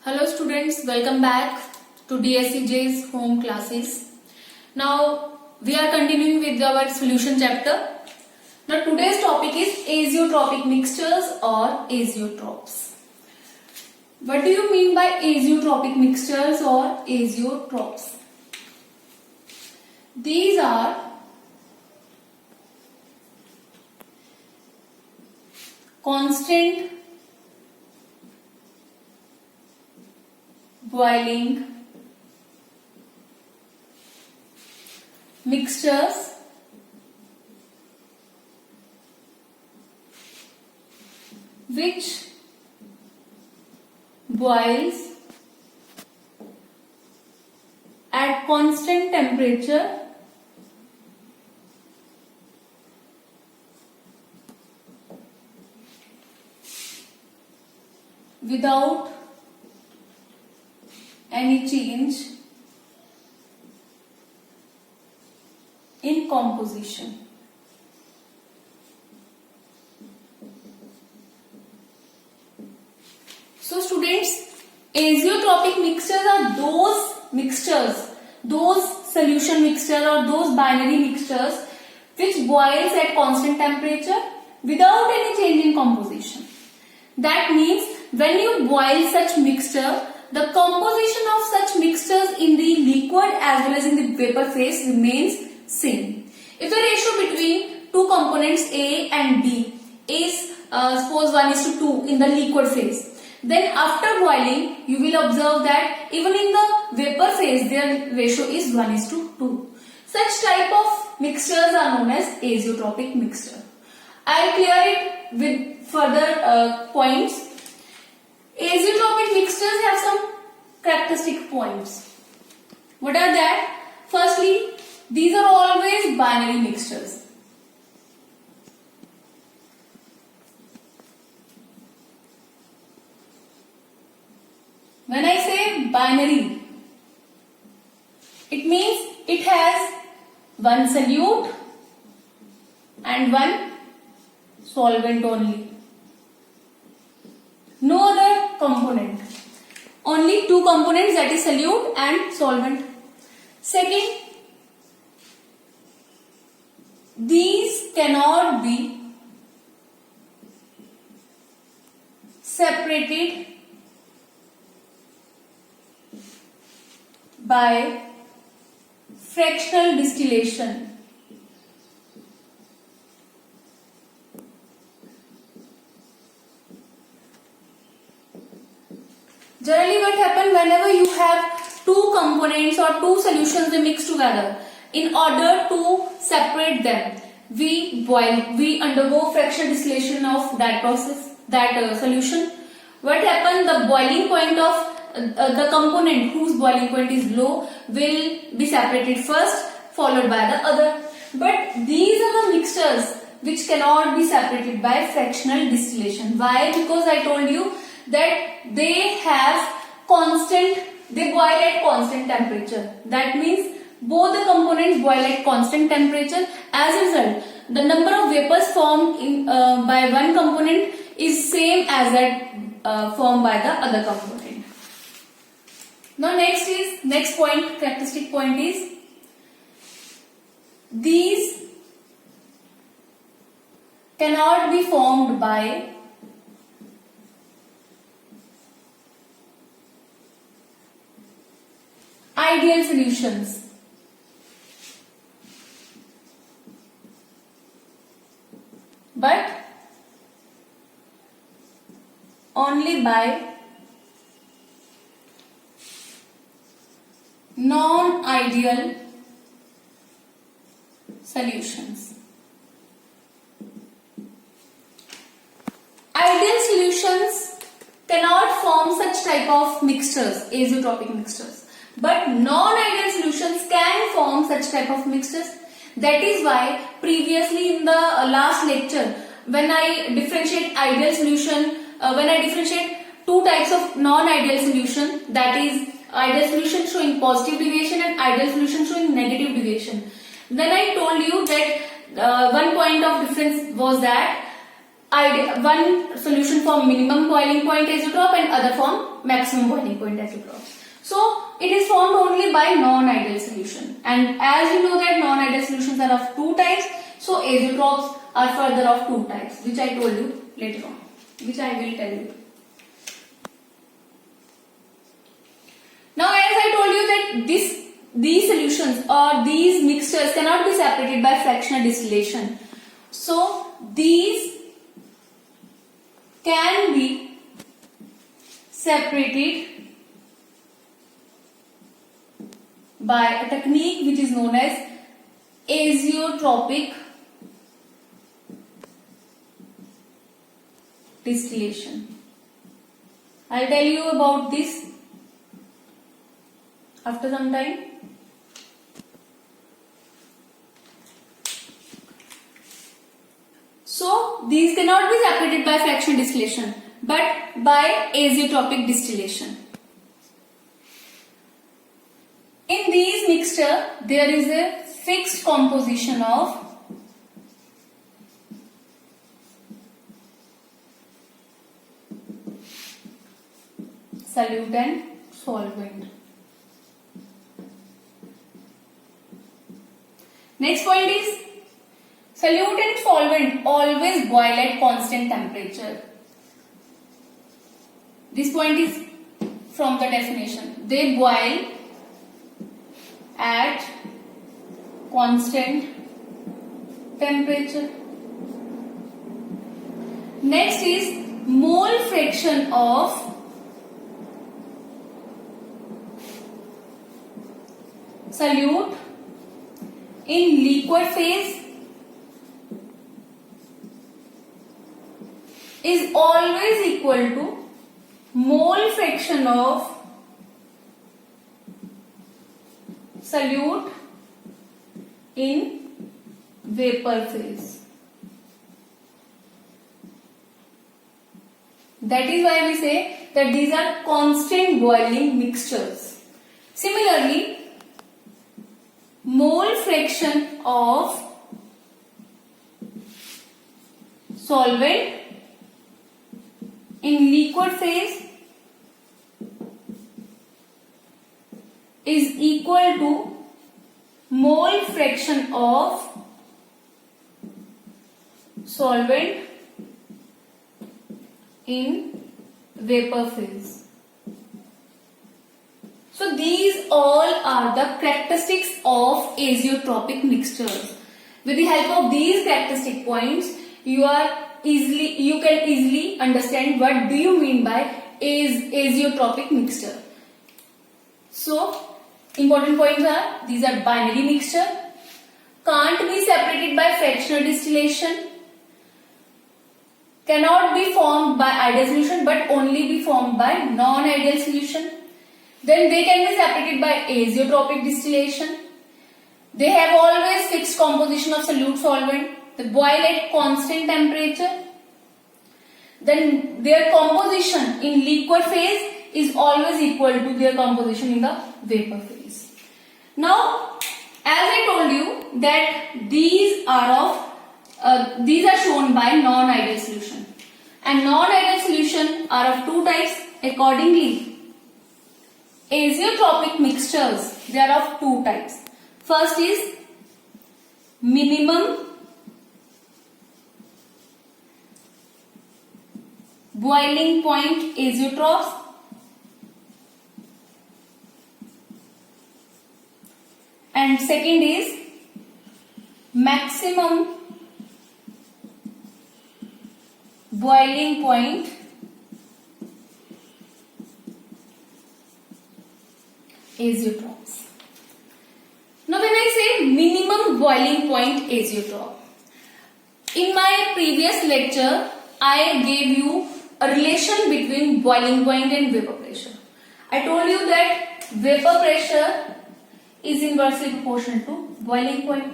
Hello students, welcome back to DSCJ's home classes. Now we are continuing with our solution chapter. Now today's topic is azeotropic mixtures or azeotropes. What do you mean by azeotropic mixtures or azeotropes? These are constant boiling mixtures which boils at constant temperature without any change in composition. So students, azeotropic mixtures are those solution mixtures or those binary mixtures which boils at constant temperature without any change in composition. That means when you boil such mixture, the composition of such mixtures in the liquid as well as in the vapor phase remains same. If the ratio between two components A and B is suppose 1:2 in the liquid phase, then after boiling you will observe that even in the vapor phase their ratio is 1:2. Such type of mixtures are known as azeotropic mixture. I will clear it with further points. Azeotropic mixtures have some characteristic points. What are that? Firstly, these are always binary mixtures. When I say binary, it means it has one solute and one solvent only. No other component. Only two components, that is solute and solvent. Second, these cannot be separated by fractional distillation. Generally what happens whenever you have two components or two solutions they mix together, in order to separate them, we undergo fractional distillation of that process, that solution. What happens, the boiling point of the component whose boiling point is low will be separated first, followed by the other. But these are the mixtures which cannot be separated by fractional distillation. Why? Because I told you that they boil at constant temperature. That means both the components boil at constant temperature. As a result, the number of vapors formed by one component is same as that formed by the other component. Now next point, characteristic point is these cannot be formed by ideal solutions. But only by non-ideal solutions. Ideal solutions cannot form such type of mixtures, azeotropic mixtures. But non-ideal solutions can form such type of mixtures. That is why previously in the last lecture, when I differentiate ideal solution, when I differentiate two types of non-ideal solution, that is ideal solution showing positive deviation and ideal solution showing negative deviation. Then I told you that one point of difference was that one solution for minimum boiling point azeotrope and other for maximum boiling point azeotrope. So it is formed only by non-ideal solution, and as you know that non-ideal solutions are of two types, so azeotropes are further of two types, which I told you later on, which I will tell you. Now as I told you that these solutions or these mixtures cannot be separated by fractional distillation. So these can be separated by a technique which is known as azeotropic distillation. I'll tell you about this after some time. So these cannot be separated by fractional distillation but by azeotropic distillation. In these mixture there is a fixed composition of solute and solvent. Next point is solute and solvent always boil at constant temperature. This point is from the definition. They boil at constant temperature. Next is mole fraction of solute in liquid phase is always equal to mole fraction of solute in vapor phase. That is why we say that these are constant boiling mixtures. Similarly, mole fraction of solvent in liquid phase is equal to mole fraction of solvent in vapor phase. So these all are the characteristics of azeotropic mixtures. With the help of these characteristic points, you can easily understand what do you mean by azeotropic mixture. So important points are, these are binary mixture, can't be separated by fractional distillation, cannot be formed by ideal solution but only be formed by non-ideal solution. Then they can be separated by azeotropic distillation. They have always fixed composition of solute solvent. They boil at constant temperature. Then their composition in liquid phase is always equal to their composition in the vapor phase. Now, as I told you that these are shown by non-ideal solution, and non-ideal solution are of two types. Accordingly, azeotropic mixtures, they are of two types. First is minimum boiling point azeotropes, and second is maximum boiling point azeotropes. Now when I say minimum boiling point azeotrope, in my previous lecture I gave you a relation between boiling point and vapor pressure. I told you that vapor pressure is inversely proportional to boiling point.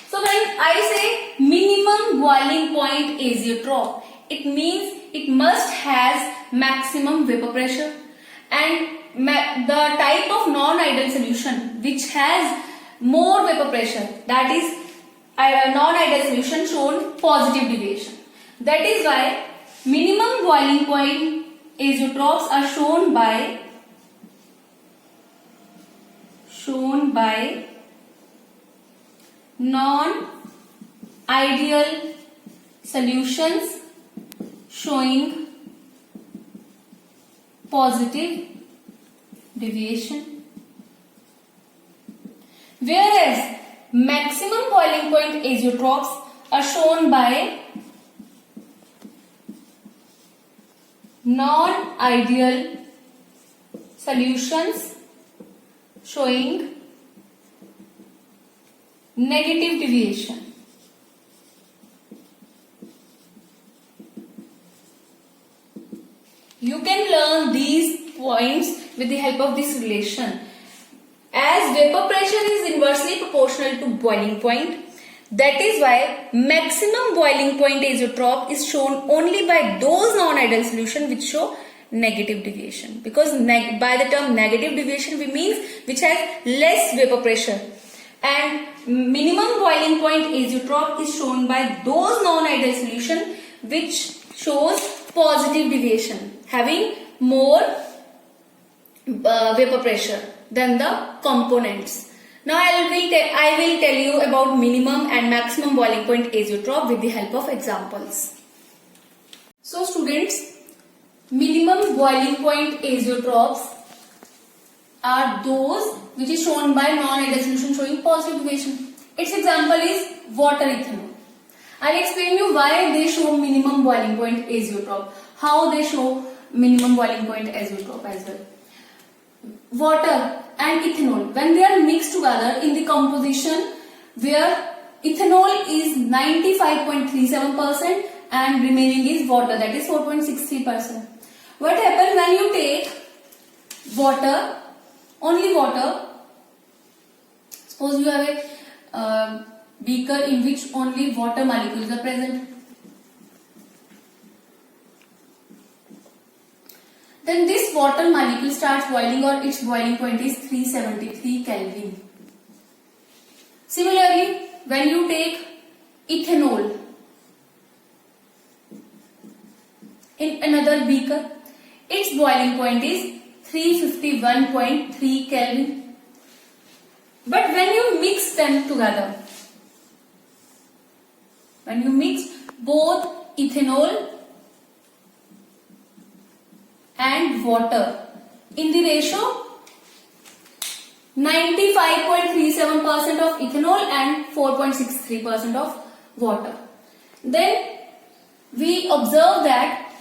So when I say minimum boiling point azeotrope, it means it must has maximum vapor pressure, and the type of non-ideal solution which has more vapor pressure, that is non-ideal solution shown positive deviation. That is why minimum boiling point azeotrophs are shown by non-ideal solutions showing positive deviation, whereas maximum boiling point azeotrophs are shown by non-ideal solutions showing negative deviation. You can learn these points with the help of this relation. As vapor pressure is inversely proportional to boiling point, that is why maximum boiling point azeotroph is shown only by those non-ideal solutions which show negative deviation. Because by the term negative deviation we mean which has less vapor pressure. And minimum boiling point azeotroph is shown by those non-ideal solution which shows positive deviation, having more vapor pressure than the components. Now I will tell you about minimum and maximum boiling point azeotroph with the help of examples. So students, minimum boiling point azeotrophs are those which is shown by non-ideal solution showing positive deviation. Its example is water ethanol. I'll explain you why they show minimum boiling point azeotroph, how they show minimum boiling point azeotroph as well. Water and ethanol, when they are mixed together in the composition where ethanol is 95.37% and remaining is water, that is 4.63%. What happens when you take water, only water, suppose you have a beaker in which only water molecules are present. Then this water molecule starts boiling, or its boiling point is 373 Kelvin. Similarly, when you take ethanol in another beaker, its boiling point is 351.3 Kelvin. But when you mix them together, when you mix both ethanol and water in the ratio 95.37% of ethanol and 4.63% of water, then we observe that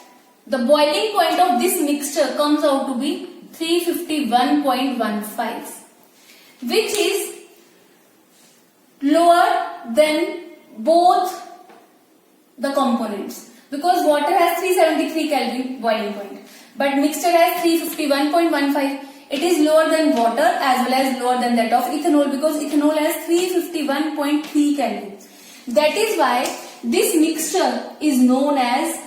the boiling point of this mixture comes out to be 351.15, which is lower than both the components, because water has 373 Kelvin boiling point, but mixture has 351.15. It is lower than water as well as lower than that of ethanol, because ethanol has 351.3 Kelvin. That is why this mixture is known as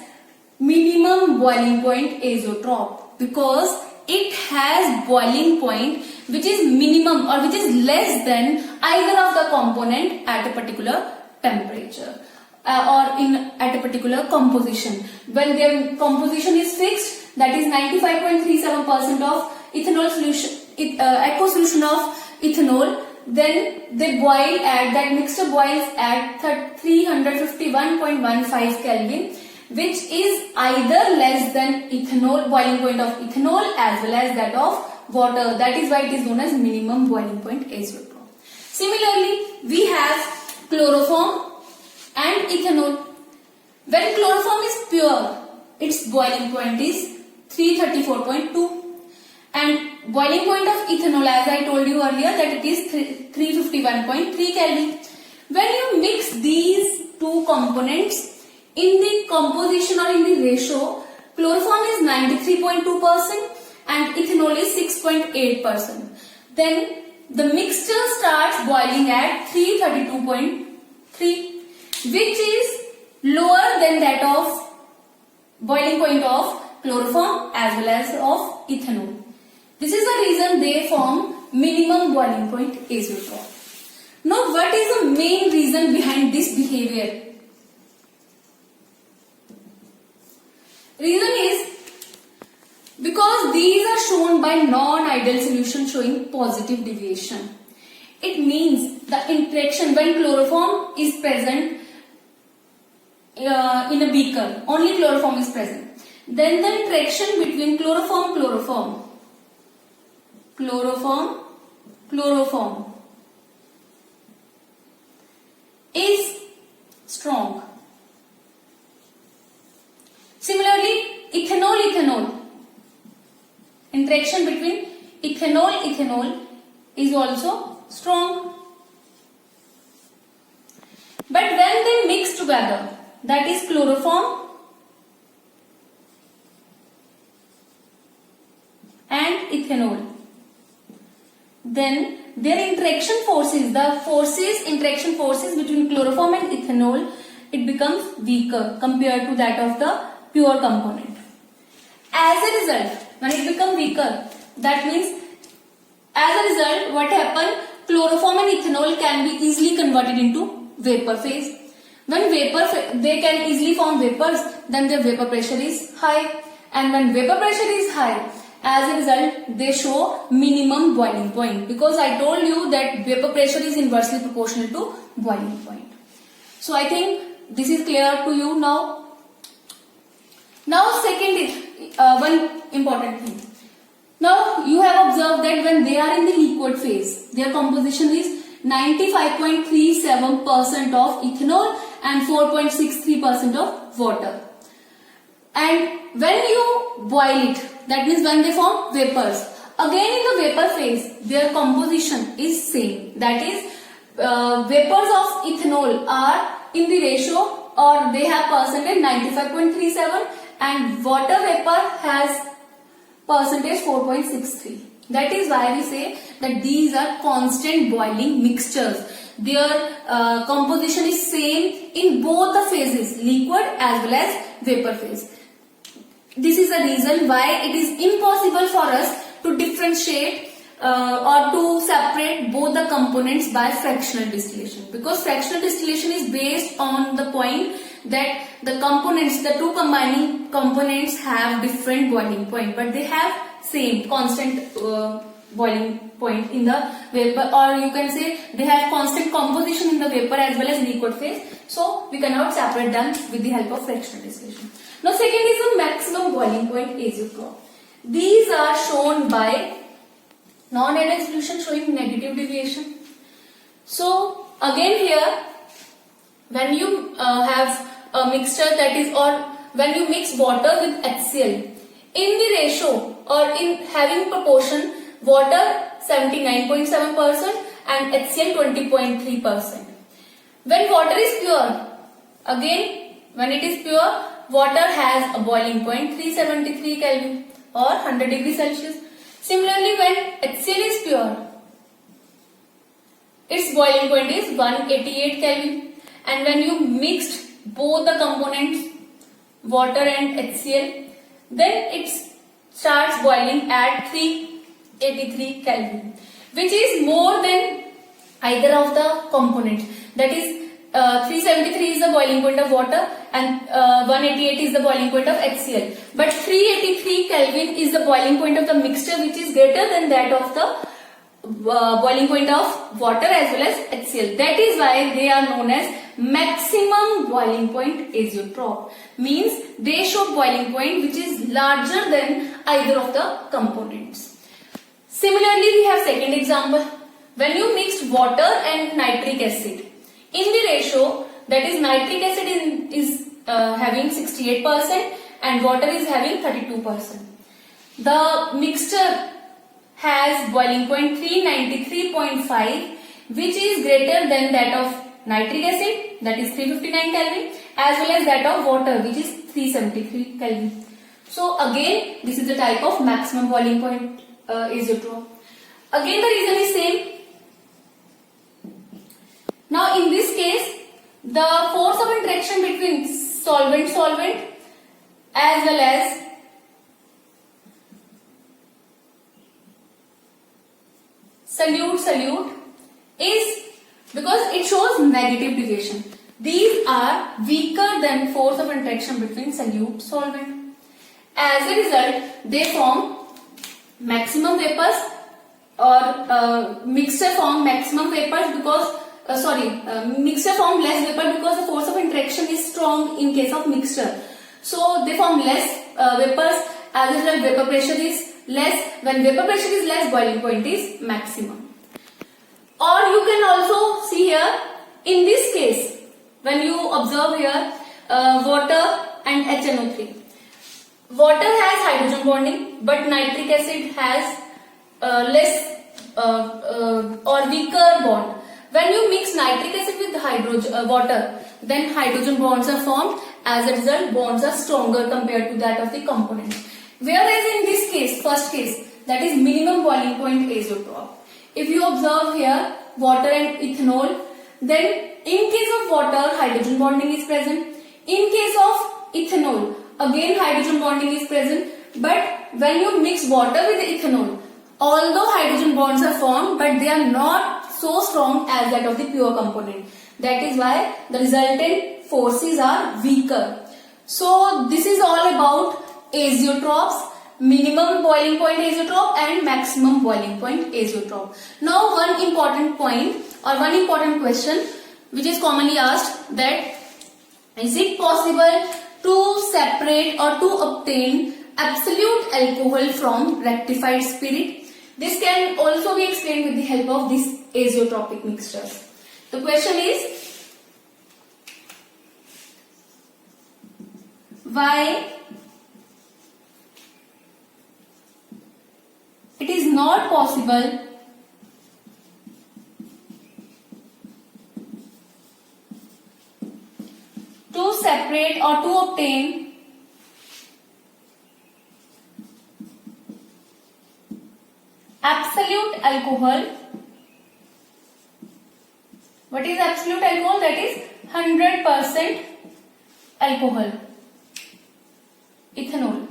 minimum boiling point azeotroph, because it has boiling point which is minimum or which is less than either of the component at a particular temperature at a particular composition. When their composition is fixed, that is 95.37% of ethanol solution, aqueous solution of ethanol, then they boil at, that mixture boils at 351.15 Kelvin, which is either less than ethanol, boiling point of ethanol as well as that of water. That is why it is known as minimum boiling point azeotroph. Similarly, we have chloroform and ethanol. When chloroform is pure, its boiling point is 334.2, and boiling point of ethanol, as I told you earlier, that it is 351.3 Kelvin. When you mix these two components in the composition or in the ratio, chloroform is 93.2% and ethanol is 6.8%. Then the mixture starts boiling at 332.3, which is lower than that of boiling point of chloroform as well as of ethanol. This is the reason they form minimum boiling point azeotroph. Now, what is the main reason behind this behavior? Reason is because these are shown by non-ideal solution showing positive deviation. It means the interaction when chloroform is present in a beaker, only chloroform is present. Then the interaction between chloroform is strong. Similarly, ethanol, interaction between ethanol is also strong. But when they mix together, that is chloroform and ethanol, then their interaction forces, interaction forces between chloroform and ethanol, it becomes weaker compared to that of the pure component. As a result, when it becomes weaker, that means as a result what happens, chloroform and ethanol can be easily converted into vapor phase. When they can easily form vapors, then their vapor pressure is high, and when vapor pressure is high, as a result they show minimum boiling point, because I told you that vapor pressure is inversely proportional to boiling point. So I think this is clear to you now. Now second is one important thing. Now you have observed that when they are in the liquid phase, their composition is 95.37% of ethanol and 4.63% of water. And when you boil it, that means when they form vapors, again in the vapor phase, their composition is same. That is, vapors of ethanol are in the ratio, or they have percentage 95.37, and water vapor has percentage 4.63. That is why we say that these are constant boiling mixtures. Their composition is same in both the phases, liquid as well as vapor phase. This is the reason why it is impossible for us to differentiate or to separate both the components by fractional distillation, because fractional distillation is based on the point that the components, the two combining components have different boiling point, but they have same constant boiling point in the vapor, or you can say they have constant composition in the vapor as well as liquid phase. So we cannot separate them with the help of fractional distillation. Now second is the maximum boiling point azeotrope. These are shown by non-ideal solution showing negative deviation. So again here, when you have a mixture, that is, or when you mix water with HCl, in the ratio or in having proportion, water 79.7% and HCl 20.3%. When water is pure, again when it is pure, water has a boiling point 373 Kelvin or 100 degrees Celsius. Similarly, when HCl is pure, its boiling point is 188 Kelvin, and when you mixed both the components, water and HCl, then it starts boiling at 383 Kelvin, which is more than either of the components. That is, 373 is the boiling point of water and 188 is the boiling point of HCl. But 383 Kelvin is the boiling point of the mixture, which is greater than that of the boiling point of water as well as HCl. That is why they are known as maximum boiling point azeotrope. Means they show boiling point which is larger than either of the components. Similarly, we have second example. When you mixed water and nitric acid, in the ratio, that is, nitric acid is having 68% and water is having 32%. The mixture has boiling point 393.5, which is greater than that of nitric acid, that is 359 Kelvin, as well as that of water, which is 373 Kelvin. So again, this is the type of maximum boiling point azeotrope. Again, the reason is same. Now in this case, the force of interaction between solvent as well as solute is because it shows negative deviation. These are weaker than force of interaction between solute solvent. As a result, they form maximum vapors, or mixture form maximum vapors because mixture form less vapor because the force of interaction is strong in case of mixture. So they form less vapors. As a result, vapor pressure is less. When vapor pressure is less, boiling point is maximum. Or you can also see here, in this case, when you observe here, water and HNO3. Water has hydrogen bonding, but nitric acid has less or weaker bond. When you mix nitric acid with water, then hydrogen bonds are formed. As a result, bonds are stronger compared to that of the component. Whereas in this case, first case, that is minimum boiling point azeotrope. If you observe here, water and ethanol, then in case of water, hydrogen bonding is present. In case of ethanol, again hydrogen bonding is present. But when you mix water with ethanol, although hydrogen bonds are formed, but they are not so strong as that of the pure component. That is why the resultant forces are weaker. So this is all about azeotropes, minimum boiling point azeotrope and maximum boiling point azeotrope. Now one important point or one important question which is commonly asked, that is it possible to separate or to obtain absolute alcohol from rectified spirit? This can also be explained with the help of these azeotropic mixtures. The question is, why it is not possible to separate or to obtain absolute alcohol. What is absolute alcohol? That is 100% alcohol, ethanol.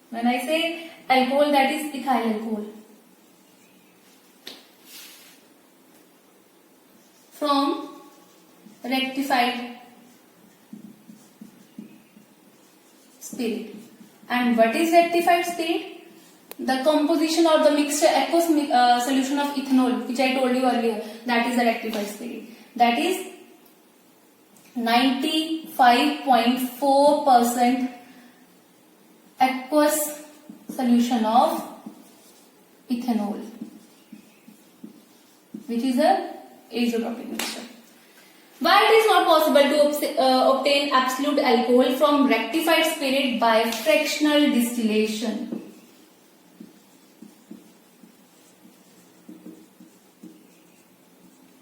When I say alcohol, that is ethyl alcohol, from rectified spirit. And what is rectified spirit? The composition or the mixture aqueous solution of ethanol, which I told you earlier, that is the rectified spirit. That is 95.4% aqueous solution of ethanol, which is a azeotropic mixture. Why it is not possible to obtain absolute alcohol from rectified spirit by fractional distillation?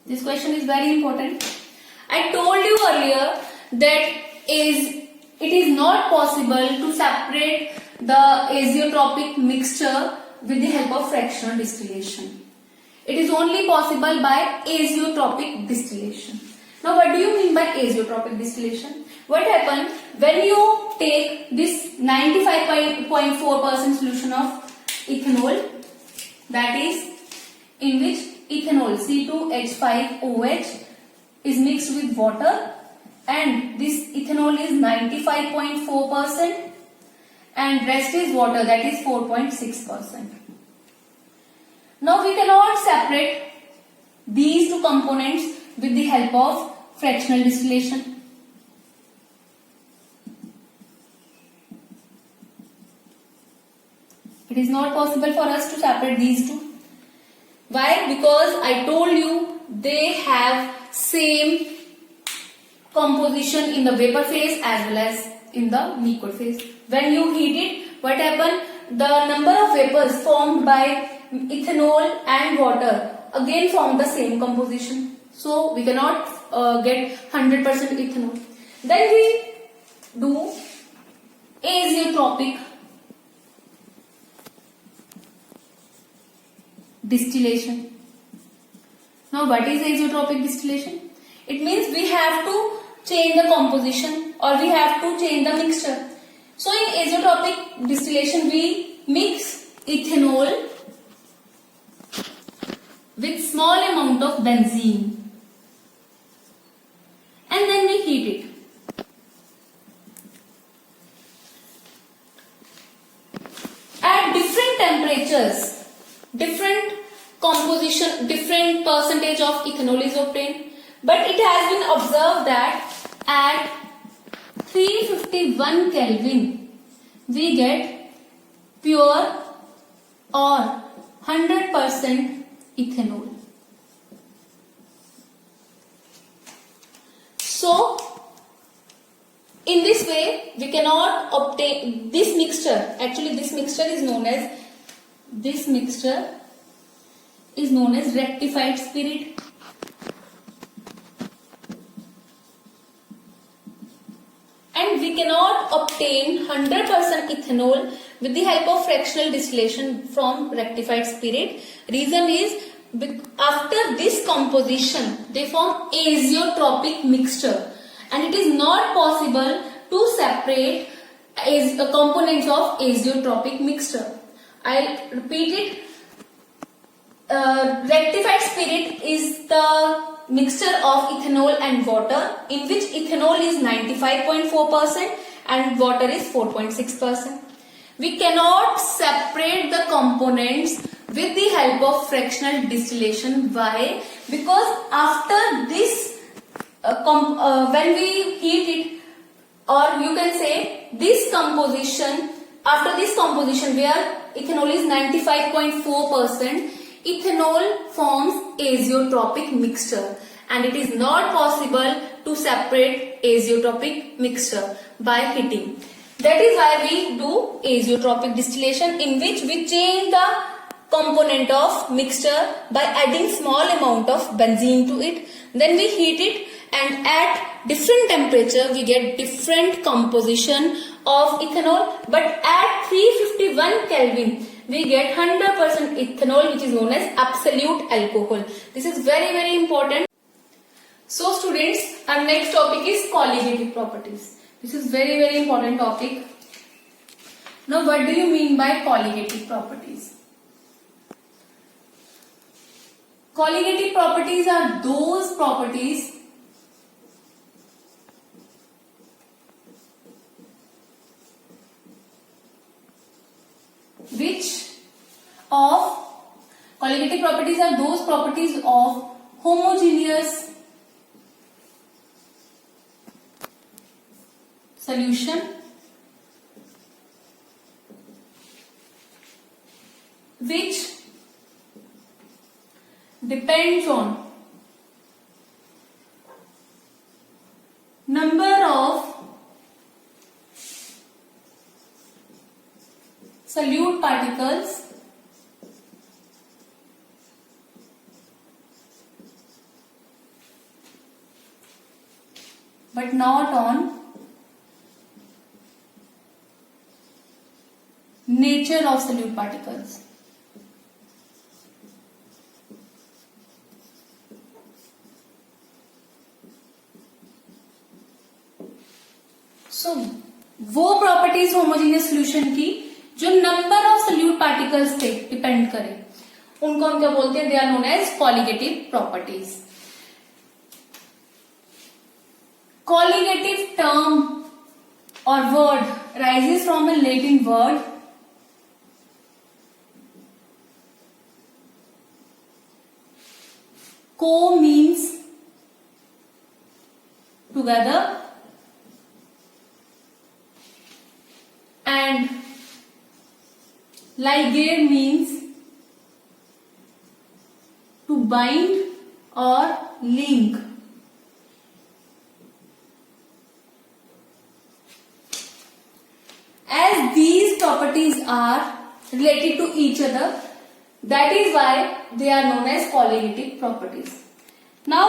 This question is very important. I told you earlier that it is not possible to separate the azeotropic mixture with the help of fractional distillation. It is only possible by azeotropic distillation. Now what do you mean by azeotropic distillation? What happens when you take this 95.4% solution of ethanol, that is in which ethanol C2H5OH is mixed with water, and this ethanol is 95.4% and rest is water, that is 4.6%. Now we cannot separate these two components with the help of fractional distillation. It is not possible for us to separate these two. Why? Because I told you they have same composition in the vapor phase as well as in the liquid phase. When you heat it, what happens? The number of vapors formed by ethanol and water again form the same composition. So we cannot get 100% ethanol. Then we do azeotropic distillation. Now what is azeotropic distillation? It means we have to change the composition or we have to change the mixture. So in azeotropic distillation we mix ethanol with small amount of benzene, and then we heat it. At different temperatures, different composition, different percentage of ethanol is obtained, but it has been observed that at 351 Kelvin we get pure or 100% ethanol. So in this way we cannot obtain this mixture. Actually this mixture is known as rectified spirit. And we cannot obtain 100% ethanol with the help of fractional distillation from rectified spirit. Reason is, after this composition they form azeotropic mixture, and it is not possible to separate components of azeotropic mixture. I'll repeat it. Rectified spirit is the mixture of ethanol and water, in which ethanol is 95.4% and water is 4.6%. We cannot separate the components with the help of fractional distillation. Why? Because after this, when we heat it, or you can say this composition, after this composition where ethanol is 95.4%, ethanol forms azeotropic mixture, and it is not possible to separate azeotropic mixture by heating. That is why we do azeotropic distillation, in which we change the component of mixture by adding small amount of benzene to it. Then we heat it, and at different temperature we get different composition of ethanol, but at 351 Kelvin we get 100% ethanol, which is known as absolute alcohol. This is very, very important. So students, our next topic is colligative properties. This is very, very important topic. Now what do you mean by colligative properties? Colligative properties are those properties colligative properties are those properties of homogeneous solution which depends on number of solute particles but not on nature of solute particles. So वो properties homogeneous solution की जो number of solute particles पे depend करे, उनको हम क्या बोलते हैं? They are known as colligative properties. Colligative term or word rises from a Latin word co means together and ligare means to bind or link. As these properties are related to each other, that is why they are known as colligative properties. Now,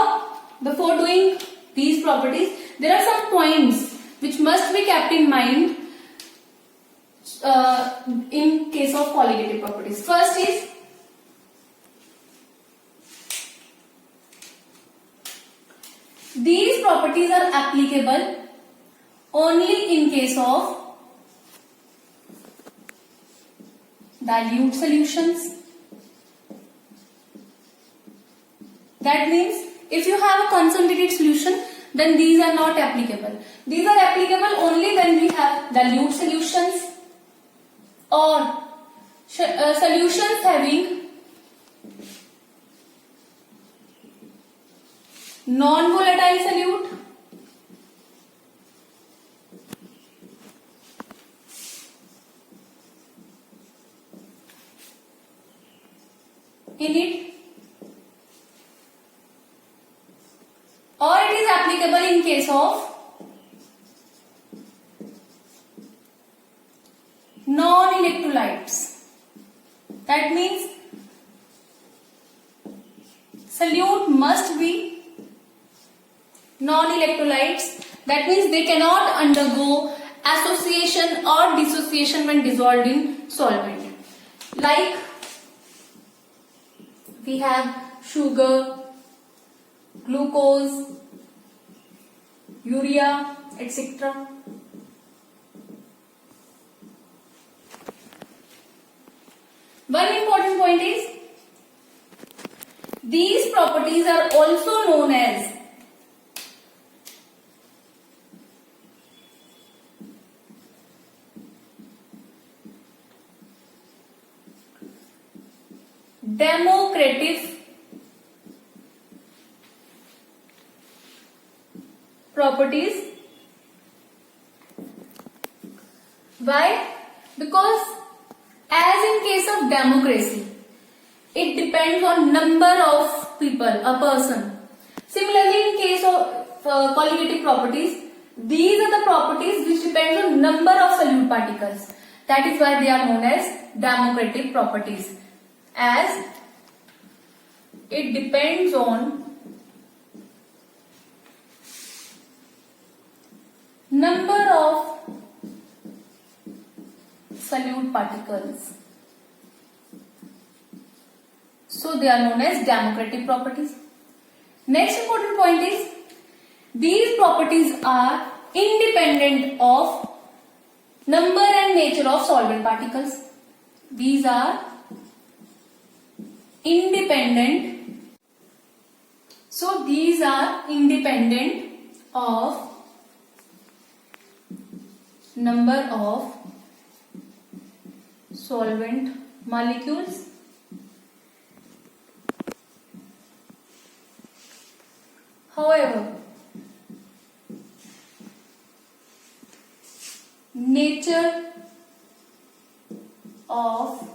before doing these properties, there are some points which must be kept in mind in case of colligative properties. First is these properties are applicable only in case of dilute solutions That means if you have a concentrated solution, then these are not applicable. These are applicable only when we have dilute solutions or solutions having non-volatile solute in it, or it is applicable in case of non-electrolytes. That means solute must be non-electrolytes. That means they cannot undergo association or dissociation when dissolved in solvent. Like we have sugar, glucose, urea, etc. One important point is these properties are also known as democrative properties. Why? Because as in case of democracy, it depends on number of people, a person. Similarly, in case of colligative properties, these are the properties which depend on number of solute particles. That is why they are known as democratic properties, as it depends on number of solute particles. So they are known as democratic properties. Next important point is these properties are independent of number and nature of solvent particles. These are independent. So these are independent of number of solvent molecules. However, nature of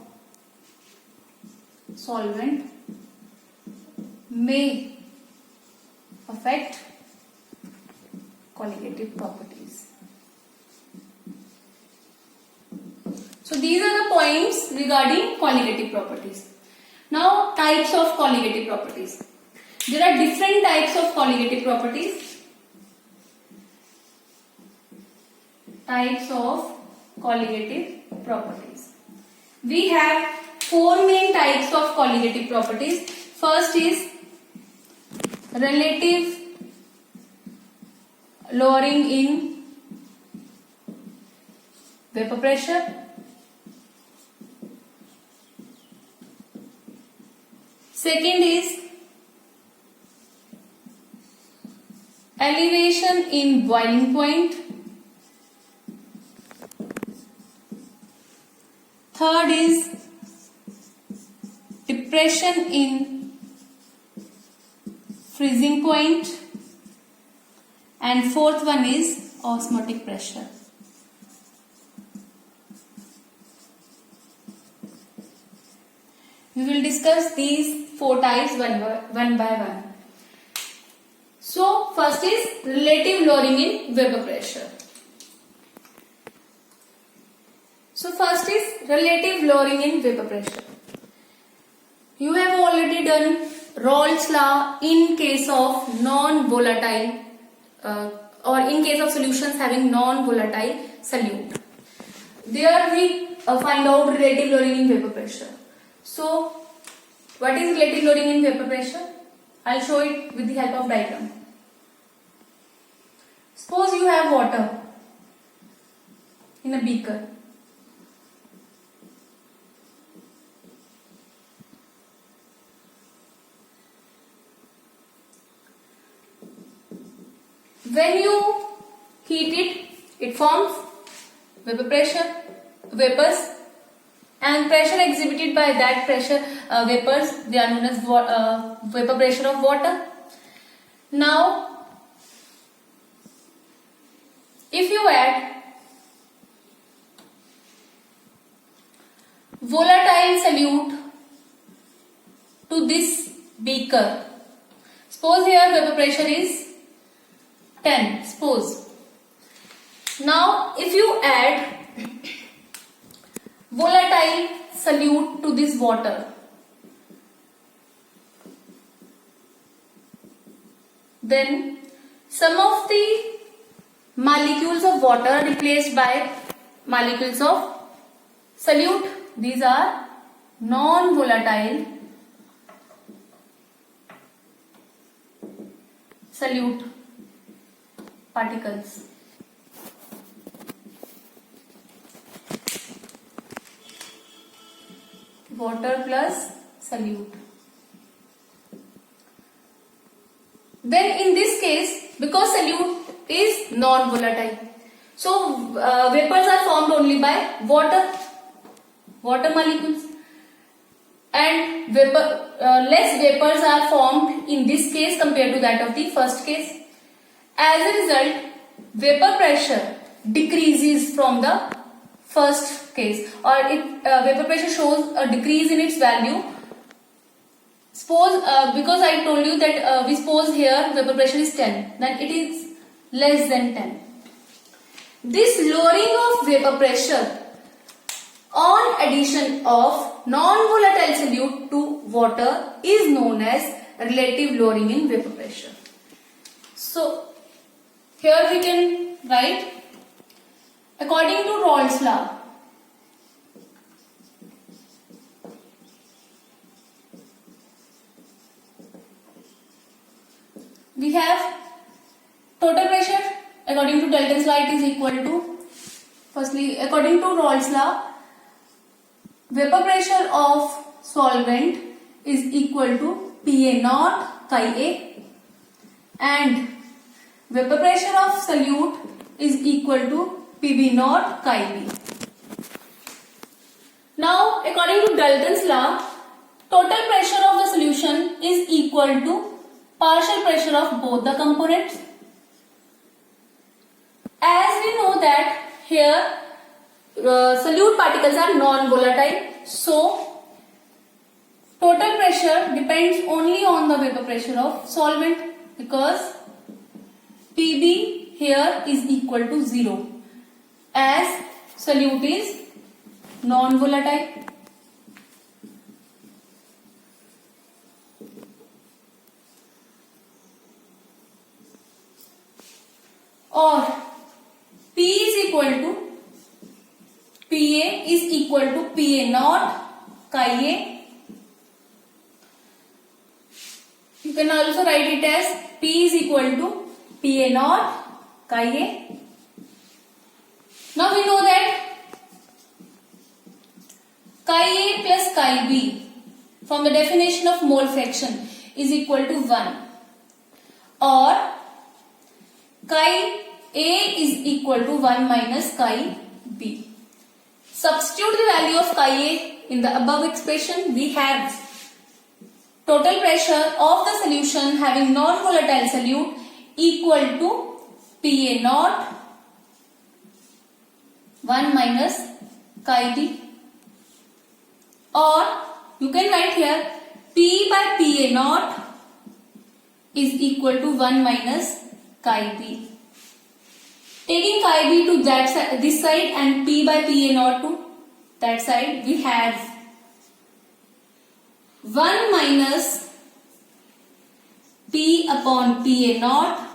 solvent may affect colligative properties. So these are the points regarding colligative properties. Now, types of colligative properties. There are different types of colligative properties. Types of colligative properties. We have four main types of colligative properties. First is relative lowering in vapor pressure. Second is elevation in boiling point. Third is depression in freezing point. And fourth one is osmotic pressure. We will discuss these four types one by one. So, first is relative lowering in vapor pressure. So, first is relative lowering in vapor pressure. You have already done Raoult's law in case of non-volatile or in case of solutions having non-volatile solute. There we find out relative lowering in vapor pressure. So, what is relative lowering in vapor pressure? I will show it with the help of diagram. Suppose you have water in a beaker. vapor pressure, vapors, and pressure exhibited by that pressure vapors, they are known as vapor pressure of water. Now if you add volatile solute to this beaker, suppose here vapor pressure is 10, suppose. Now if you add volatile solute to this water, then some of the molecules of water are replaced by molecules of solute. These are non-volatile solute particles. Water plus solute. Then in this case, because solute is non-volatile, so vapors are formed only by water molecules, and less vapors are formed in this case compared to that of the first case. As a result, vapor pressure decreases from the first case, or vapor pressure shows a decrease in its value. Suppose because I told you that we suppose here vapor pressure is 10, then it is less than 10. This lowering of vapor pressure on addition of non-volatile solute to water is known as relative lowering in vapor pressure. So here we can write, according to Raoult's law, we have total pressure. According to Dalton's law, it is equal to, firstly, according to Raoult's law, vapor pressure of solvent is equal to Pa naught chi A, and vapor pressure of solute is equal to Pb naught chi B. Now, according to Dalton's law, total pressure of the solution is equal to partial pressure of both the components. As we know that here solute particles are non-volatile, so total pressure depends only on the vapor pressure of solvent, because Pb here is equal to 0 as solute is non-volatile. Or P is equal to Pa is equal to Pa naught chi A. You can also write it as P is equal to Pa naught chi A. Now we know that chi A plus chi B from the definition of mole fraction is equal to 1, or chi A is equal to 1 minus chi B. Substitute the value of chi A in the above expression. We have total pressure of the solution having non-volatile solute equal to Pa naught 1 minus chi B, or you can write here P by Pa naught is equal to 1 minus chi B. Taking chi B to this side and P by Pa naught to that side, we have 1 minus P upon Pa naught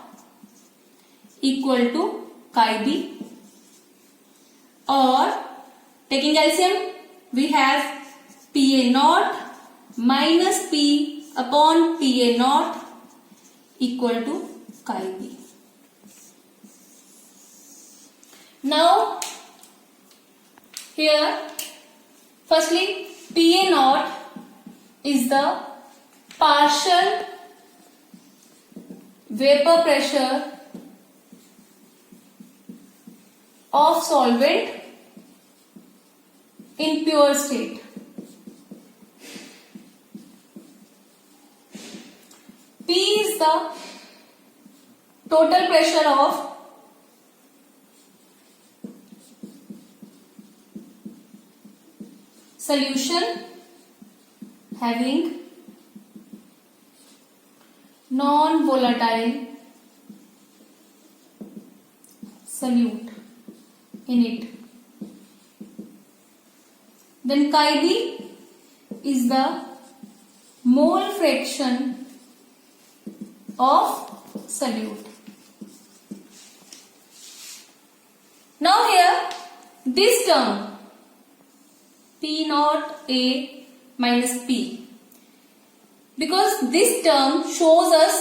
equal to chi B, or taking LCM, we have Pa naught minus P upon Pa naught equal to chi B. Now here firstly Pa naught is the partial vapor pressure of solvent in pure state. P is the total pressure of solution having non-volatile solute in it. Then chi b is the mole fraction of solute. Now here this term P naught A minus P, because this term shows us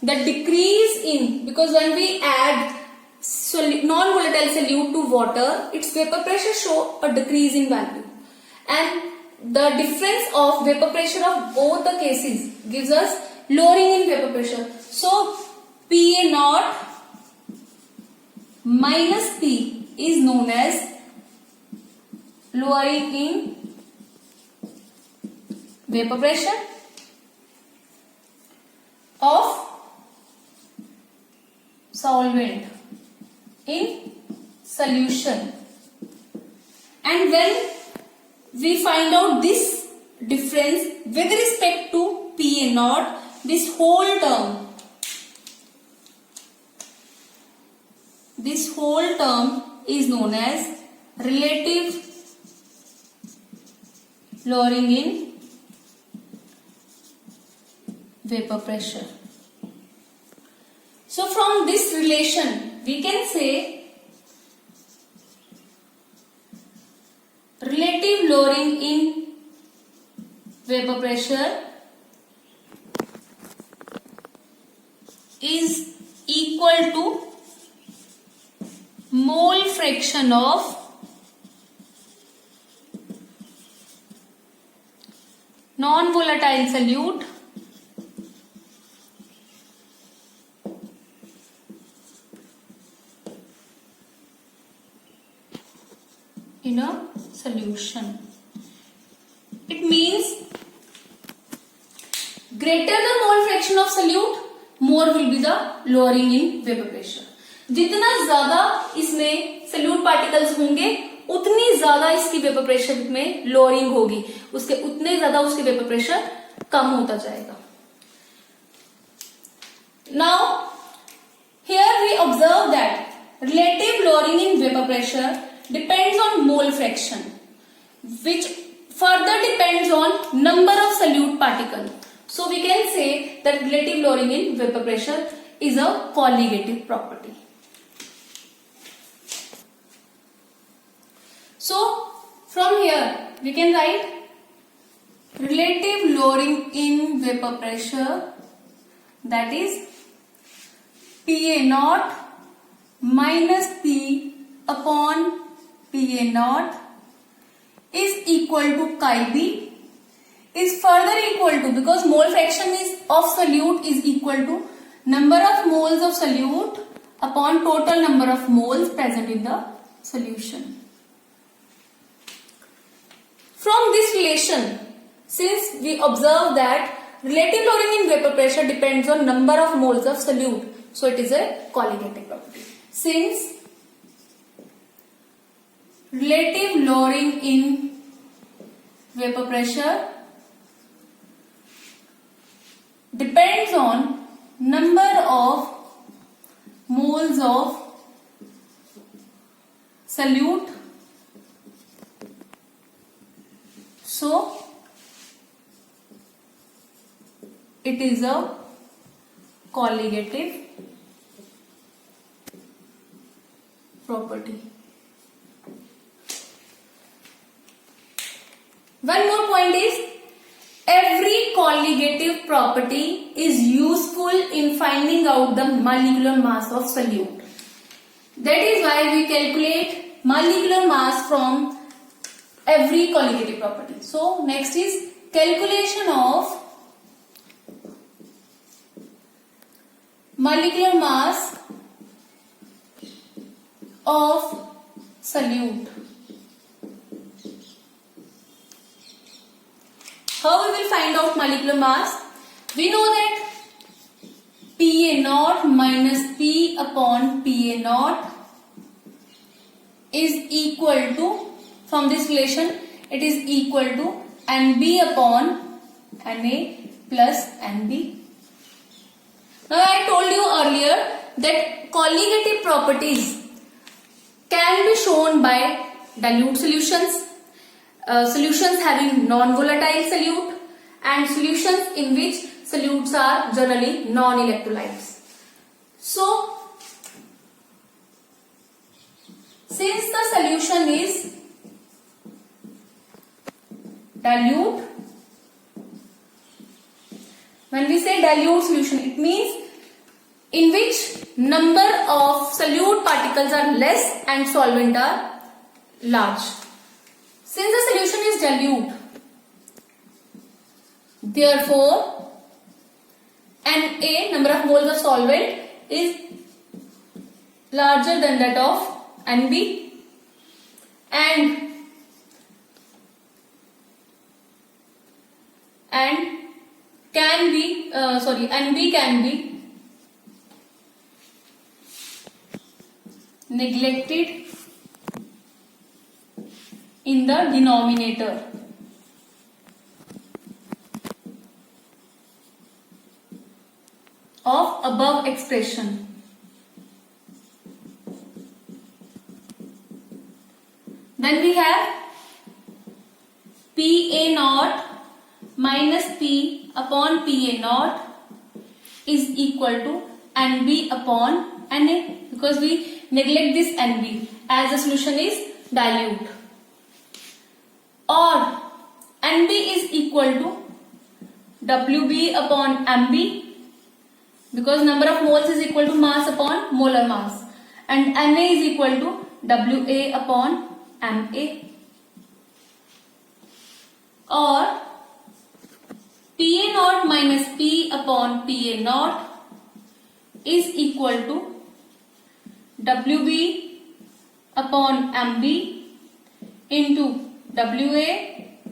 the decrease in, because when we add non-volatile solute to water, its vapor pressure show a decrease in value, and the difference of vapor pressure of both the cases gives us lowering in vapor pressure. So PA naught minus P is known as lowering in vapor pressure of solvent in solution. And when we find out this difference with respect to PA naught, this whole term is known as relative lowering in vapor pressure. So from this relation we can say relative lowering in vapor pressure is equal to mole fraction of non-volatile solute in a solution. It means greater the mole fraction of solute, more will be the lowering in vapor pressure. जितना ज्यादा इसमें solute particles होंगे उतनी ज्यादा इसकी vapour pressure में lowering होगी, उसके उतने ज्यादा उसकी वेपर प्रेशर कम होता जाएगा. Now here we observe that relative lowering in vapor pressure depends on mole fraction, which further depends on number of solute particle. So we can say that relative lowering in vapor pressure is a colligative property. So from here we can write relative lowering in vapor pressure, that is PA naught minus P upon PA naught is equal to chi B, is further equal to, because mole fraction is of solute is equal to number of moles of solute upon total number of moles present in the solution. From this relation, since we observe that relative lowering in vapor pressure depends on number of moles of solute, so it is a colligative property. Since relative lowering in vapor pressure depends on number of moles of solute, so it is a colligative property. One more point is, every colligative property is useful in finding out the molecular mass of solute. That is why we calculate molecular mass from every colligative property. So next is calculation of molecular mass of solute. How we will find out molecular mass? We know that Pa naught minus P upon Pa naught is equal to, from this relation, it is equal to Nb upon Na plus Nb. Now I told you earlier that colligative properties can be shown by dilute solutions, solutions having non-volatile solute, and solutions in which solutes are generally non-electrolytes. So, since the solution is dilute, when we say dilute solution, it means in which number of solute particles are less and solvent are large. Since the solution is dilute, therefore Na, number of moles of solvent, is larger than that of Nb, and can be Nb can be neglected in the denominator. Of above expression. Then we have Pa naught minus P upon Pa naught is equal to Nb upon Na, because we neglect this Nb as the solution is dilute, or Nb is equal to Wb upon Mb, because number of moles is equal to mass upon molar mass, and Na is equal to Wa upon Ma, or Pa naught minus P upon Pa naught is equal to Wb upon Mb into Wa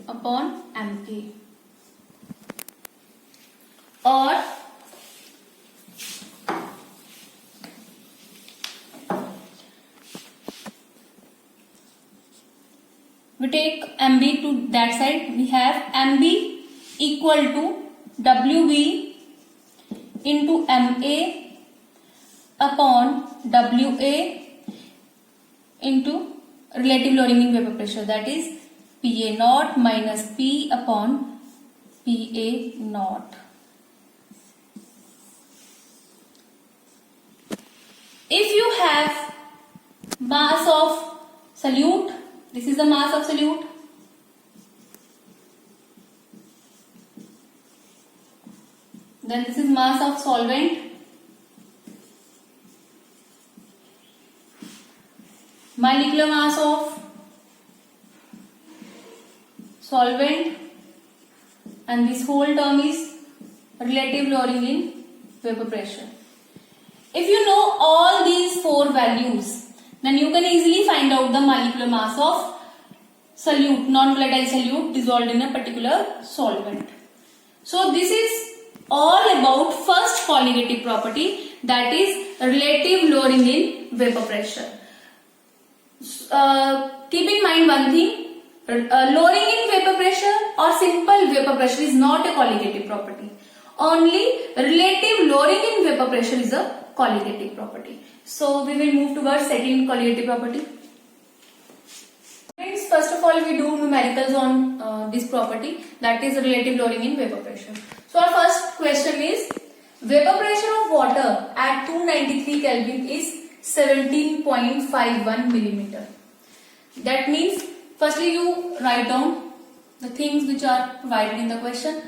upon Ma, or we take Mb to that side, we have Mb equal to Wb into Ma upon Wa into relative lowering in vapor pressure, that is Pa naught minus P upon Pa naught. If you have mass of solute, this is the mass of solute, then this is mass of solvent, molecular mass of solvent, and this whole term is relative lowering in vapor pressure. If you know all these four values, then you can easily find out the molecular mass of solute, non-volatile solute dissolved in a particular solvent. So this is all about first colligative property, that is relative lowering in vapor pressure. Keep in mind one thing, lowering in vapor pressure or simple vapor pressure is not a colligative property. Only relative lowering in vapor pressure is a colligative property. So we will move towards second colligative property. Friends, first of all we do numericals on this property, that is relative lowering in vapor pressure. So our first question is, vapor pressure of water at 293 Kelvin is 17.51 millimeter. That means firstly you write down the things which are provided in the question.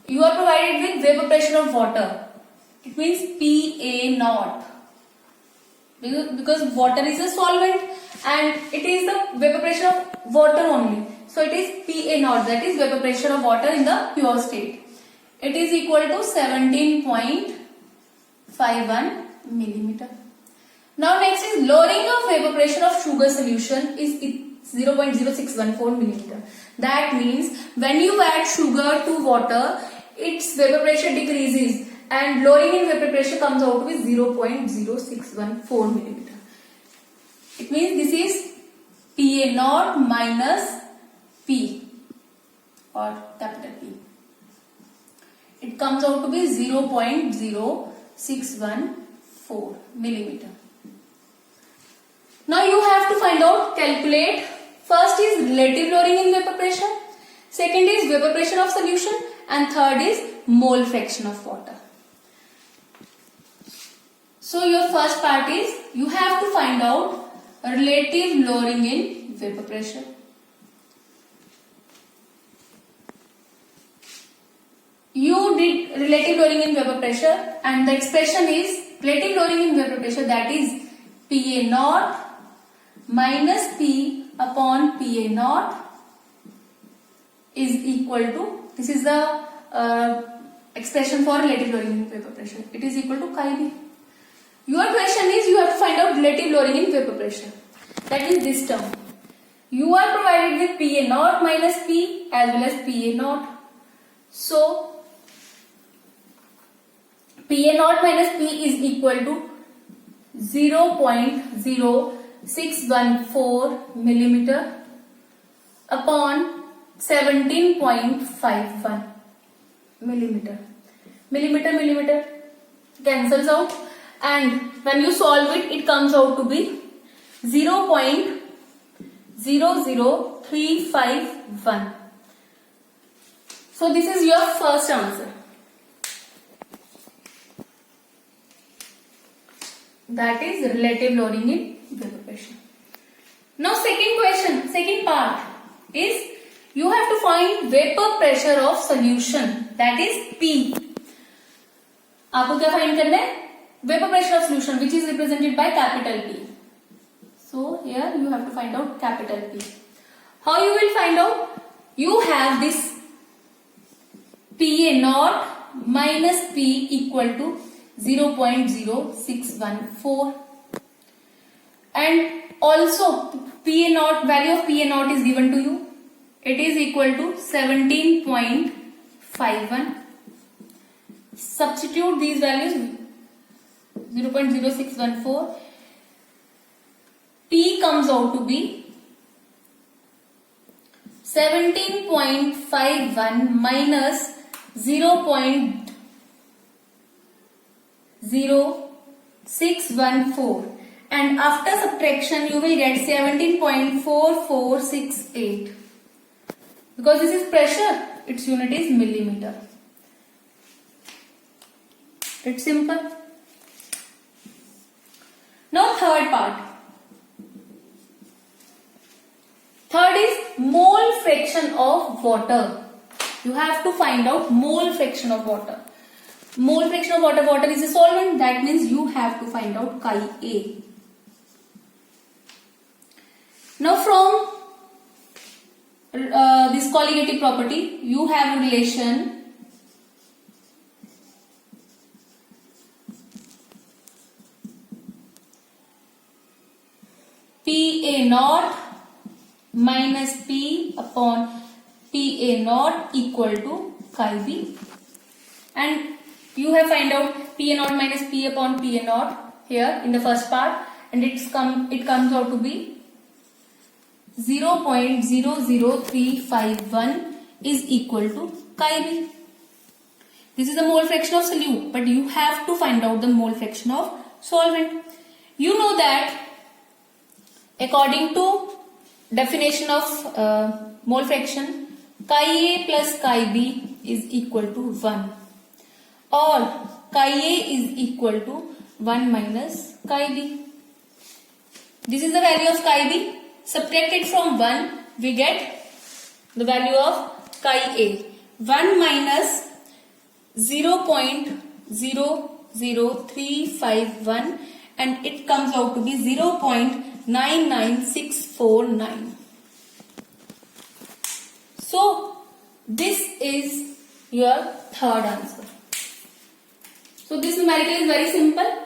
You are provided with vapor pressure of water. It means Pa naught, because water is a solvent and it is the vapor pressure of water only. So it is Pa naught, that is vapor pressure of water in the pure state. It is equal to 17.51 millimeter. Now next is lowering of vapor pressure of sugar solution is 0.0614 millimeter. That means when you add sugar to water, its vapor pressure decreases and lowering in vapor pressure comes out to be 0.0614 millimeter. It means this is PA naught minus P or capital P. It comes out to be 0.0614 millimeter. Now you have to find out, calculate. First is relative lowering in vapor pressure. Second is vapor pressure of solution. And third is mole fraction of water. So your first part is, you have to find out relative lowering in vapor pressure. You did relative lowering in vapor pressure and the expression is relative lowering in vapor pressure, that is PA naught minus P upon PA naught is equal to, this is the expression for relative lowering in vapor pressure. It is equal to chi B. Your question is, you have to find out relative lowering in vapor pressure. That is this term. You are provided with PA naught minus P as well as PA naught. So PA naught minus P is equal to 0.0614 millimeter upon 17.51 millimeter. Millimeter cancels out, and when you solve it, it comes out to be 0.00351. So this is your first answer. That is relative lowering in vapor pressure. Now second part is, you have to find vapor pressure of solution, that is P. आपको क्या find करना है? Vapor pressure of solution, which is represented by capital P. So here you have to find out capital P. How you will find out? You have this PA naught minus P equal to 0.0614, and also PA naught, value of PA naught is given to you. It is equal to 17.51. Substitute these values, 0.0614. P comes out to be 17.51 minus 0.0614, and after subtraction you will get 17.4468. Because this is pressure, its unit is millimeter. It's simple. Now third part. Third is mole fraction of water. You have to find out mole fraction of water. Mole fraction of water, water is a solvent, that means you have to find out chi A. Now from this colligative property, you have a relation PA naught minus P upon PA naught equal to chi B, and you have find out PA naught minus P upon PA naught here in the first part, and it comes out to be 0.00351 is equal to chi B. This is the mole fraction of solute, but you have to find out the mole fraction of solvent. You know that according to definition of mole fraction, chi A plus chi B is equal to 1, or chi A is equal to 1 minus chi B. This is the value of chi B. Subtracted from 1, we get the value of chi A. 1 minus 0.00351, and it comes out to be 0.99649. So this is your third answer. So this numerical is very simple.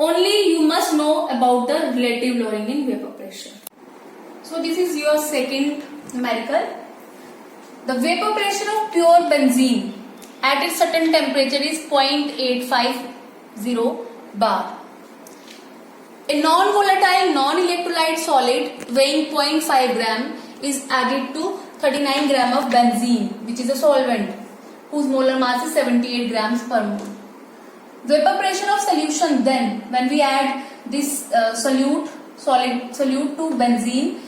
only you must know about the relative lowering in vapor pressure. So this is your second numerical. The vapor pressure of pure benzene at its certain temperature is 0.850 bar. A non-volatile, non-electrolyte solid weighing 0.5 gram is added to 39 gram of benzene, which is a solvent, whose molar mass is 78 grams per mole. Vapor pressure of solution then, when we add this solid solute to benzene,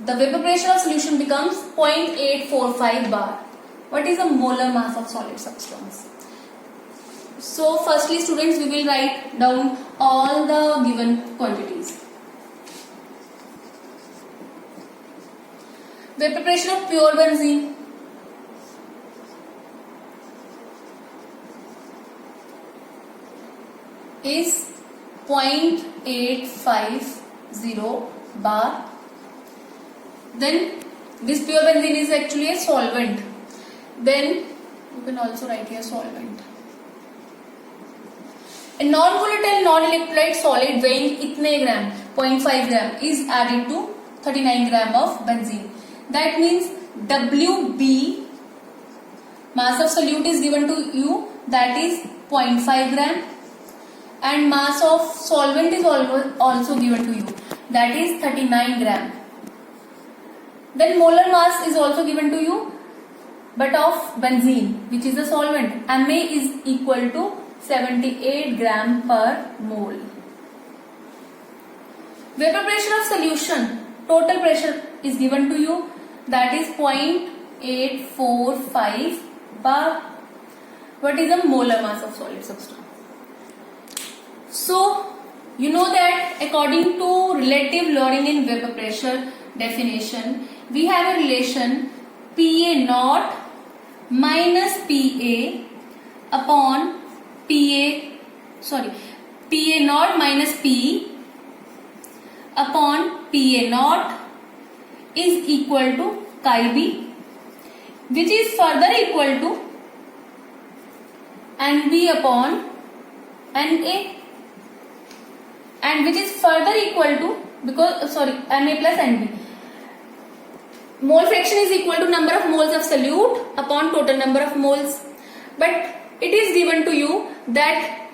the vapor pressure of solution becomes 0.845 bar. What is the molar mass of solid substance? So firstly, students, we will write down all the given quantities. Vapor pressure of pure benzene is 0.850 bar. Then this pure benzene is actually a solvent. Then you can also write here solvent. A non-volatile, non-electrolyte solid weighing itne gram, 0.5 gram, is added to 39 gram of benzene. That means WB, mass of solute, is given to you, that is 0.5 gram, and mass of solvent is also given to you, that is 39 gram. Then molar mass is also given to you, but of benzene, which is a solvent. Ma is equal to 78 gram per mole. Vapor pressure of solution, total pressure is given to you, that is 0.845 bar. What is the molar mass of solid substance? So you know that according to relative lowering in vapor pressure definition, we have a relation Pa naught minus Pa upon Pa naught minus P upon Pa naught is equal to chi b, which is further equal to Nb upon Na, and which is further equal to, Na plus Nb. Mole fraction is equal to number of moles of solute upon total number of moles. But it is given to you that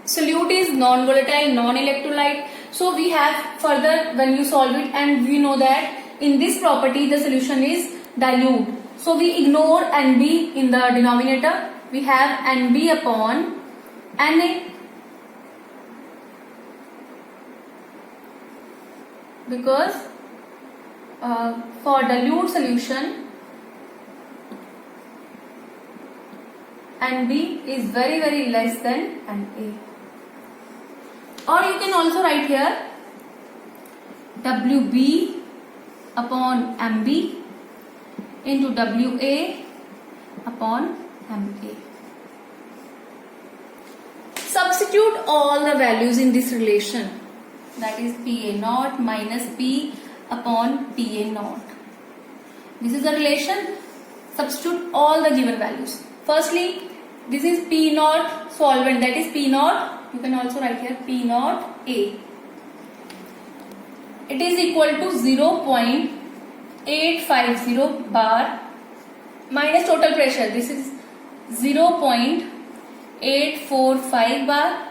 solute is non-volatile, non-electrolyte. So we have further, when you solve it, and we know that in this property the solution is dilute. So we ignore Nb in the denominator. We have Nb upon Na. Because for dilute solution, Nb is very, very less than Na. Or you can also write here Wb upon Mb into Wa upon Ma. Substitute all the values in this relation, that is Pa naught minus P upon Pa naught. This is the relation. Substitute all the given values. Firstly, this is P naught solvent, that is P naught. You can also write here P naught A. It is equal to 0.850 bar minus total pressure. This is 0.845 bar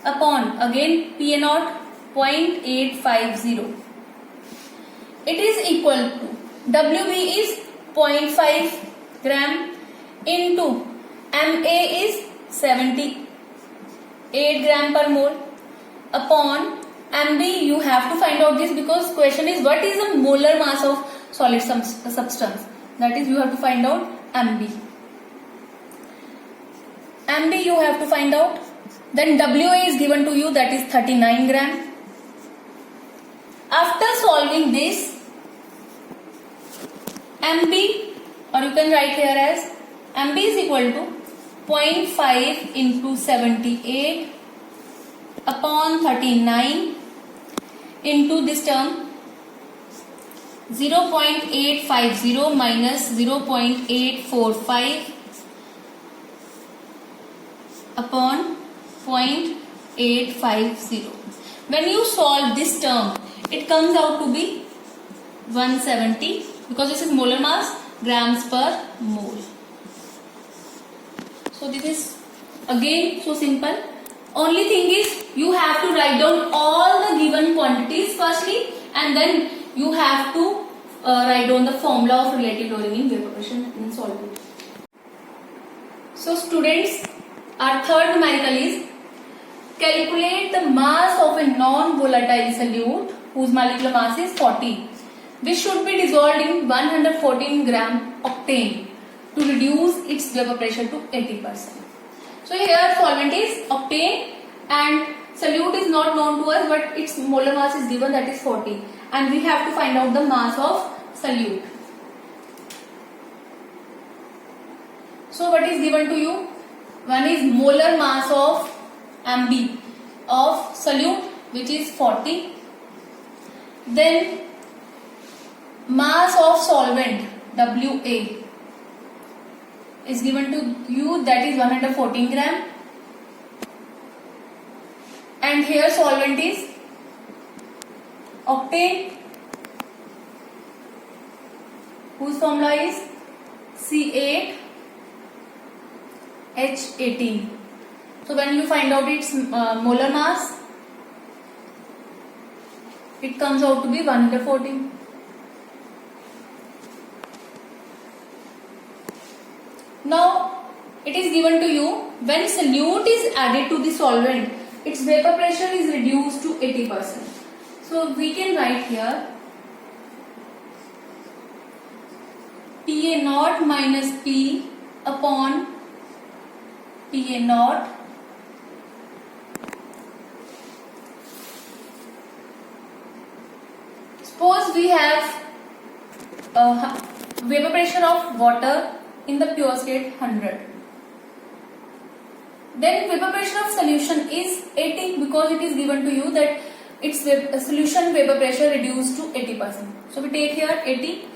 upon again Pa naught 0.850. It is equal to Wb is 0.5 gram into Ma is 78 gram per mole upon Mb. You have to find out this because question is what is the molar mass of solid substance. That is, you have to find out Mb. Mb you have to find out. Then Wa is given to you, that is 39 gram. After solving this, Mb, or you can write here as Mb is equal to 0.5 into 78 upon 39 into this term 0.850 minus 0.845 upon 0.8 0.850. When you solve this term, it comes out to be 170 because this is molar mass, grams per mole. So this is again so simple. Only thing is you have to write down all the given quantities firstly, and then you have to write down the formula of relative lowering in vapor pressure in solvent. So students, our third numerical is calculate the mass of a non-volatile solute whose molecular mass is 40, which should be dissolved in 114 gram octane to reduce its vapor pressure to 80%. So here solvent is octane and solute is not known to us, but its molar mass is given, that is 40, and we have to find out the mass of solute. So what is given to you? One is molar mass of MB of solute, which is 40. Then mass of solvent WA is given to you, that is 114 gram. And here solvent is octane, whose formula is C8H18. So when you find out its molar mass, it comes out to be 114. Now it is given to you, when solute is added to the solvent, its vapor pressure is reduced to 80%. So we can write here PA naught minus P upon PA naught Suppose we have vapor pressure of water in the pure state 100. Then vapor pressure of solution is 80 because it is given to you that its solution vapor pressure reduced to 80%. So we take here 80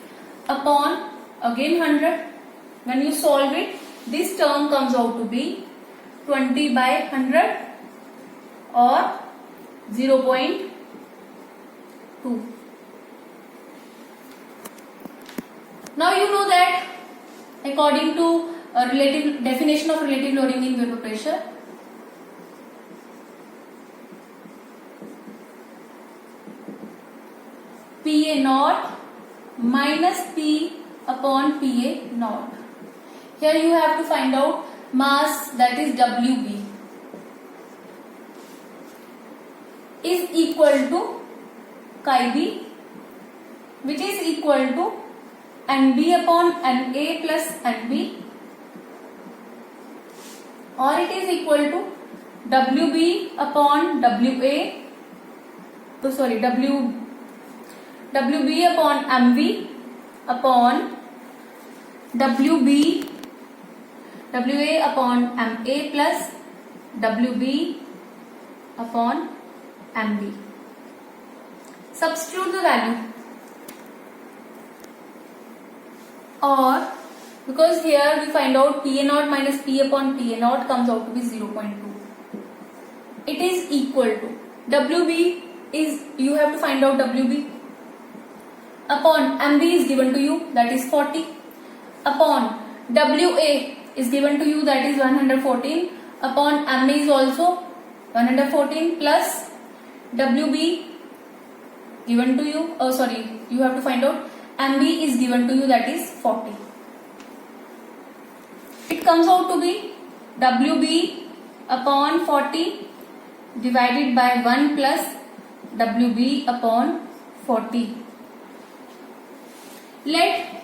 upon again 100. When you solve it, this term comes out to be 20 by 100 or 0.2. Now you know that according to relative definition of relative lowering in vapor pressure, PA naught minus P upon PA naught. Here you have to find out mass, that is WB, is equal to chi B, which is equal to NB upon NA plus NB, or it is equal to WB upon WA, WB upon MV upon WB, WA upon MA plus WB upon MB. Substitute the value, or because here we find out PA naught minus P upon PA naught comes out to be 0.2. It is equal to WB is, you have to find out WB upon MB is given to you, that is 40, upon WA is given to you, that is 114, upon MA is also 114 plus WB given to you, you have to find out MB is given to you, that is 40. It comes out to be WB upon 40 divided by 1 plus WB upon 40. Let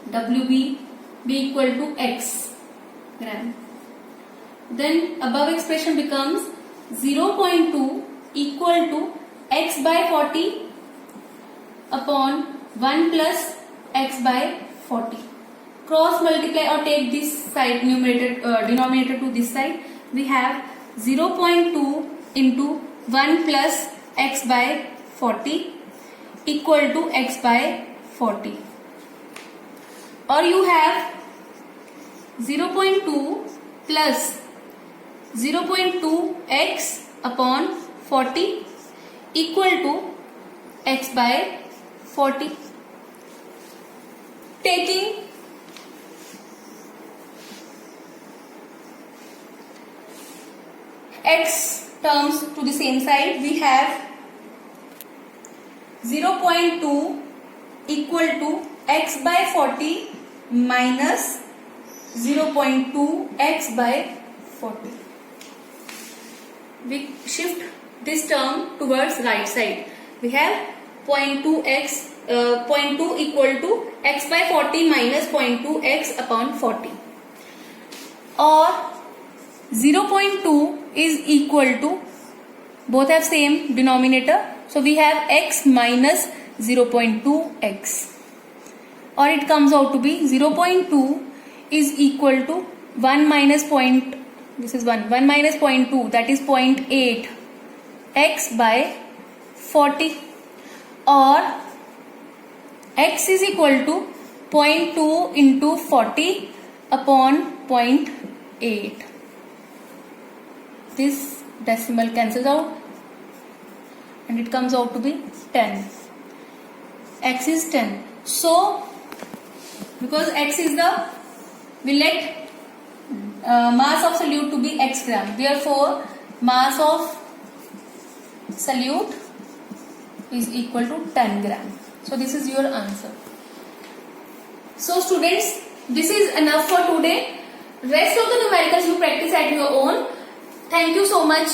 WB be equal to X gram. Then above expression becomes 0.2 equal to X by 40 upon 1 plus X by 40. Cross multiply or take this side denominator to this side. We have 0.2 into 1 plus X by 40 equal to X by 40. Or you have 0.2 plus 0.2 x upon 40 equal to x by 40. Taking x terms to the same side, we have 0.2 equal to x by 40 minus 0.2 x by 40. We shift this term towards right side. We have 0.2 equal to x by 40 minus 0.2 x upon 40. Or 0.2 is equal to, both have same denominator, so we have x minus 0.2 x, or it comes out to be 0.2 is equal to 1 minus point, this is 1 minus 0.2, that is 0.8 x by 40, or x is equal to 0.2 into 40 upon 0.8. This decimal cancels out and it comes out to be 10. X is 10. So, because x is the, we let mass of solute to be x gram. Therefore, mass of solute is equal to 10 gram. So, this is your answer. So, students, this is enough for today. Rest of the numericals you practice at your own. Thank you so much.